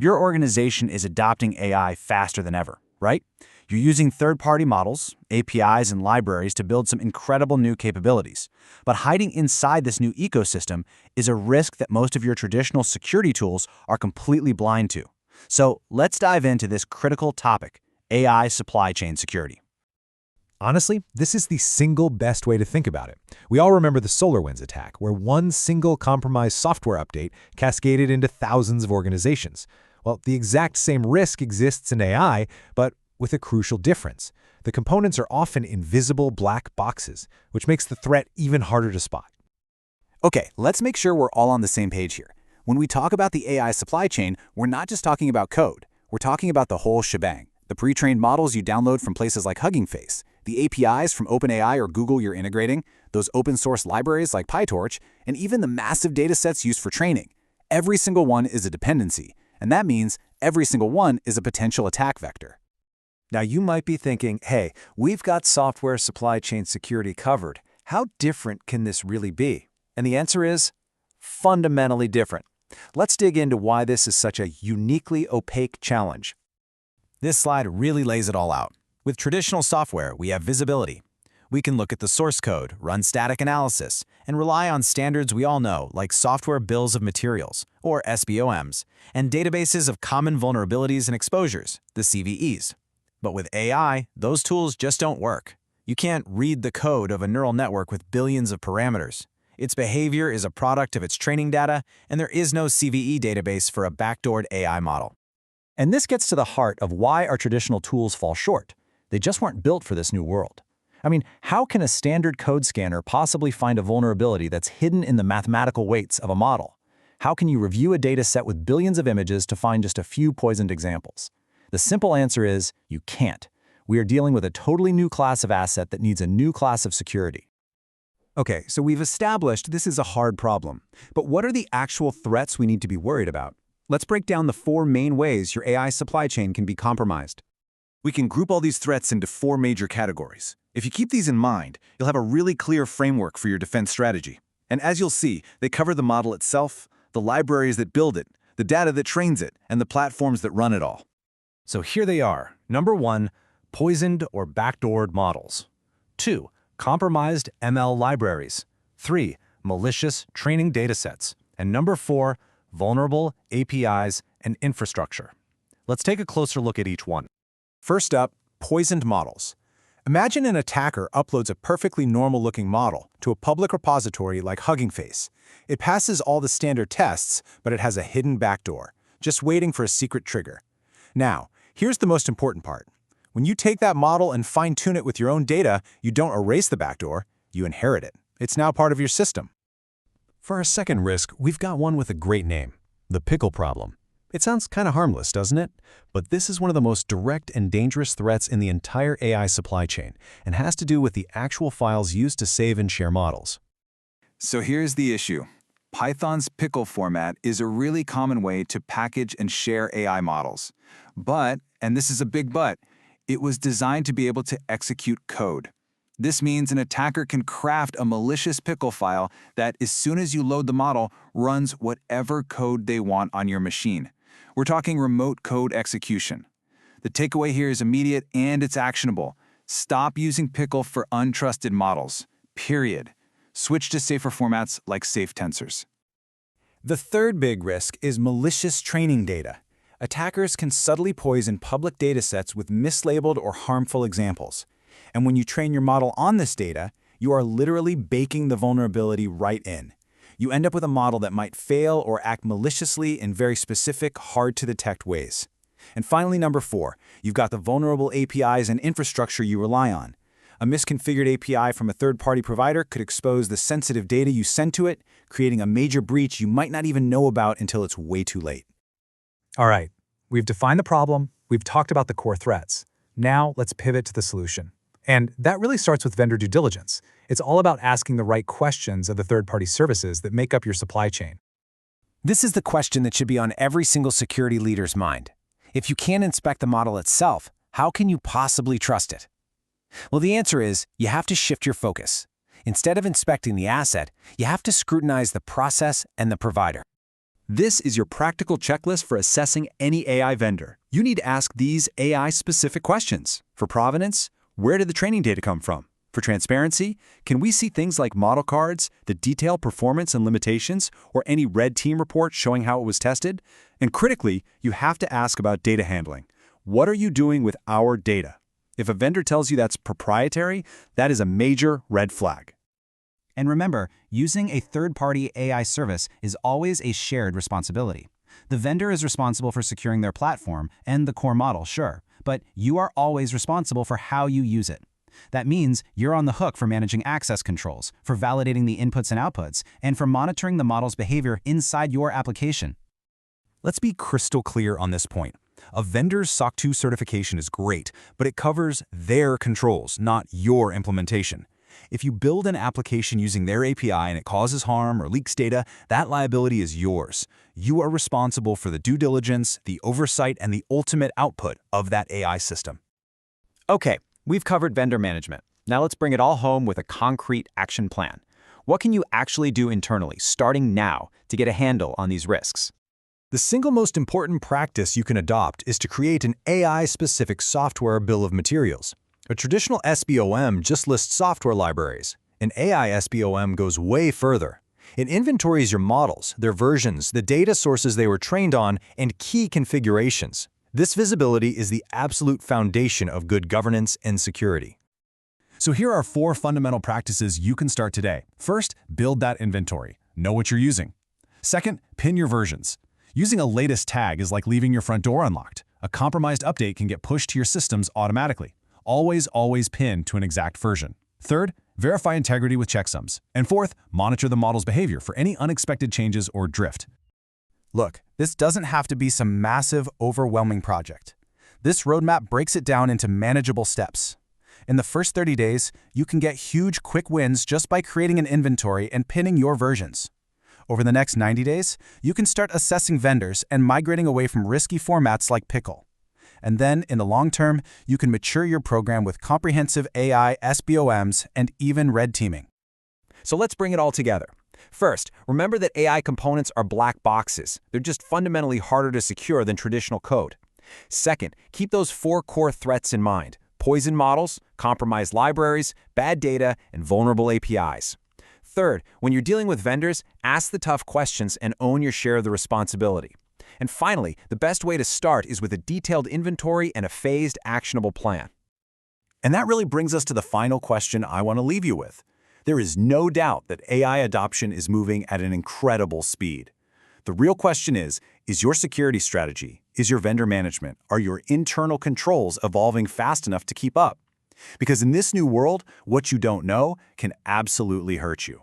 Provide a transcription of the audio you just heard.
Your organization is adopting AI faster than ever, right? You're using third-party models, APIs, and libraries to build some incredible new capabilities. But hiding inside this new ecosystem is a risk that most of your traditional security tools are completely blind to. So let's dive into this critical topic, AI supply chain security. Honestly, this is the single best way to think about it. We all remember the SolarWinds attack, where one single compromised software update cascaded into thousands of organizations. Well, the exact same risk exists in AI, but with a crucial difference. The components are often invisible black boxes, which makes the threat even harder to spot. Okay, let's make sure we're all on the same page here. When we talk about the AI supply chain, we're not just talking about code. We're talking about the whole shebang. The pre-trained models you download from places like Hugging Face, the APIs from OpenAI or Google you're integrating, those open source libraries like PyTorch, and even the massive datasets used for training. Every single one is a dependency, and that means every single one is a potential attack vector. Now you might be thinking, hey, we've got software supply chain security covered. How different can this really be? And the answer is fundamentally different. Let's dig into why this is such a uniquely opaque challenge. This slide really lays it all out. With traditional software, we have visibility. We can look at the source code, run static analysis, and rely on standards we all know, like software bills of materials, or SBOMs, and databases of common vulnerabilities and exposures, the CVEs. But with AI, those tools just don't work. You can't read the code of a neural network with billions of parameters. Its behavior is a product of its training data, and there is no CVE database for a backdoored AI model. And this gets to the heart of why our traditional tools fall short. They just weren't built for this new world. I mean, how can a standard code scanner possibly find a vulnerability that's hidden in the mathematical weights of a model? How can you review a data set with billions of images to find just a few poisoned examples? The simple answer is you can't. We are dealing with a totally new class of asset that needs a new class of security. Okay, so we've established this is a hard problem. But what are the actual threats we need to be worried about? Let's break down the 4 main ways your AI supply chain can be compromised. We can group all these threats into 4 major categories. If you keep these in mind, you'll have a really clear framework for your defense strategy. And as you'll see, they cover the model itself, the libraries that build it, the data that trains it, and the platforms that run it all. So here they are. Number 1, poisoned or backdoored models. 2, compromised ML libraries. 3, malicious training datasets. And number 4, vulnerable APIs and infrastructure. Let's take a closer look at each one. First up, poisoned models. Imagine an attacker uploads a perfectly normal-looking model to a public repository like Hugging Face. It passes all the standard tests, but it has a hidden backdoor, just waiting for a secret trigger. Now, here's the most important part. When you take that model and fine-tune it with your own data, you don't erase the backdoor, you inherit it. It's now part of your system. For our second risk, we've got one with a great name, the Pickle Problem. It sounds kind of harmless, doesn't it? But this is one of the most direct and dangerous threats in the entire AI supply chain, and has to do with the actual files used to save and share models. So here's the issue. Python's Pickle format is a really common way to package and share AI models. But, and this is a big but, it was designed to be able to execute code. This means an attacker can craft a malicious pickle file that, as soon as you load the model, runs whatever code they want on your machine. We're talking remote code execution. The takeaway here is immediate and it's actionable. Stop using Pickle for untrusted models. Period. Switch to safer formats like safe tensors. The third big risk is malicious training data. Attackers can subtly poison public datasets with mislabeled or harmful examples. And when you train your model on this data, you are literally baking the vulnerability right in. You end up with a model that might fail or act maliciously in very specific, hard-to-detect ways. And finally, number 4, you've got the vulnerable APIs and infrastructure you rely on. A misconfigured API from a third-party provider could expose the sensitive data you send to it, creating a major breach you might not even know about until it's way too late. All right, we've defined the problem, we've talked about the core threats. Now let's pivot to the solution. And that really starts with vendor due diligence. It's all about asking the right questions of the third-party services that make up your supply chain. This is the question that should be on every single security leader's mind. If you can't inspect the model itself, how can you possibly trust it? Well, the answer is you have to shift your focus. Instead of inspecting the asset, you have to scrutinize the process and the provider. This is your practical checklist for assessing any AI vendor. You need to ask these AI-specific questions. For provenance, where did the training data come from? For transparency, can we see things like model cards, the detailed performance and limitations, or any red team report showing how it was tested? And critically, you have to ask about data handling. What are you doing with our data? If a vendor tells you that's proprietary, that is a major red flag. And remember, using a third-party AI service is always a shared responsibility. The vendor is responsible for securing their platform and the core model, sure, but you are always responsible for how you use it. That means you're on the hook for managing access controls, for validating the inputs and outputs, and for monitoring the model's behavior inside your application. Let's be crystal clear on this point. A vendor's SOC 2 certification is great, but it covers their controls, not your implementation. If you build an application using their API and it causes harm or leaks data, that liability is yours. You are responsible for the due diligence, the oversight, and the ultimate output of that AI system. Okay, we've covered vendor management. Now let's bring it all home with a concrete action plan. What can you actually do internally, starting now, to get a handle on these risks? The single most important practice you can adopt is to create an AI-specific software bill of materials. A traditional SBOM just lists software libraries. An AI SBOM goes way further. It inventories your models, their versions, the data sources they were trained on, and key configurations. This visibility is the absolute foundation of good governance and security. So here are 4 fundamental practices you can start today. First, build that inventory. Know what you're using. Second, pin your versions. Using a latest tag is like leaving your front door unlocked. A compromised update can get pushed to your systems automatically. Always pin to an exact version. Third, verify integrity with checksums. And fourth, monitor the model's behavior for any unexpected changes or drift. Look, this doesn't have to be some massive, overwhelming project. This roadmap breaks it down into manageable steps. In the first 30 days, you can get huge, quick wins just by creating an inventory and pinning your versions. Over the next 90 days, you can start assessing vendors and migrating away from risky formats like Pickle. And then, in the long term, you can mature your program with comprehensive AI SBOMs and even red teaming. So let's bring it all together. First, remember that AI components are black boxes. They're just fundamentally harder to secure than traditional code. Second, keep those 4 core threats in mind: poison models, compromised libraries, bad data, and vulnerable APIs. Third, when you're dealing with vendors, ask the tough questions and own your share of the responsibility. And finally, the best way to start is with a detailed inventory and a phased, actionable plan. And that really brings us to the final question I want to leave you with. There is no doubt that AI adoption is moving at an incredible speed. The real question is your security strategy, is your vendor management, are your internal controls evolving fast enough to keep up? Because in this new world, what you don't know can absolutely hurt you.